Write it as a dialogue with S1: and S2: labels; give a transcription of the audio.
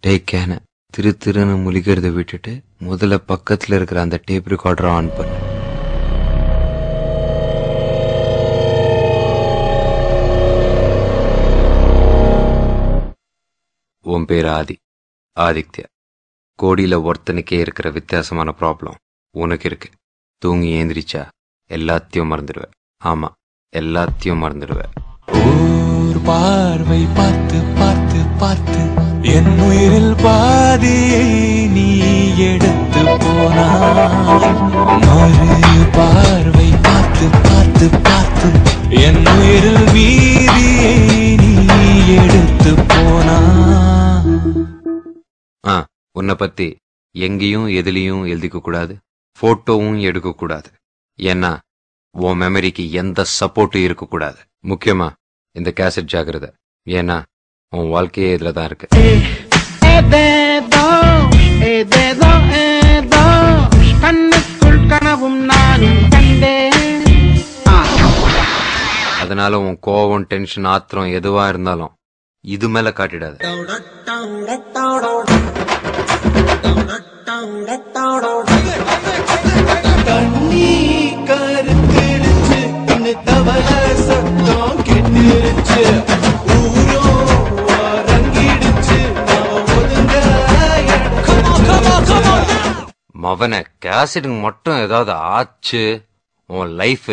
S1: டேக்கான திருன்னு முழிக்கிறத விட்டுட்டு முதல்ல பக்கத்துல இருக்கிற அந்த டேப் ரெக்கார்டரை ஆன் பண்ணு. உன் பேர் ஆதித்யா. கோடியில ஒருத்தனுக்கே இருக்கிற வித்தியாசமான ப்ராப்ளம் உனக்கு இருக்கு. தூங்கி ஏந்திரிச்சா எல்லாத்தையும் மறந்துடுவ. ஆமா, எல்லாத்தையும் மறந்துடுவ.
S2: ஒரு பார்வை பார்த்து பார்த்து பார்த்து என் உயிரில் பாதியை நீ எடுத்து போனாய். மறு பார்வை பார்த்து பார்த்து பார்த்து என் உயிரில் மீதியை நீ எடுத்து போனாய்.
S1: உன்னை பத்தி எங்கேயும் எதுலையும் எழுதிக்க கூடாது, போட்டோவும் எடுக்க கூடாது. ஏன்னா உன் மெமரிக்கு எந்த சப்போர்ட்டும் இருக்கக்கூடாது. முக்கியமா இந்த கேசட் ஜாகிரதை. ஏன்னா உன் வாழ்க்கையே இதுல தான் இருக்கு.
S3: கண்ணுக்குள் கனவும் நானும் கண்டேன்.
S1: அதனால உன் கோவம், டென்ஷன், ஆத்திரம் எதுவா இருந்தாலும் இது மேல காட்டிடாது.
S2: தண்ணி கருத்திருச்சு, தவள சத்தம் கெட்டிருச்சு,
S1: மவன கேசட்டுக்கு மட்டும் ஏதாவது ஆச்சு உன் லைஃப்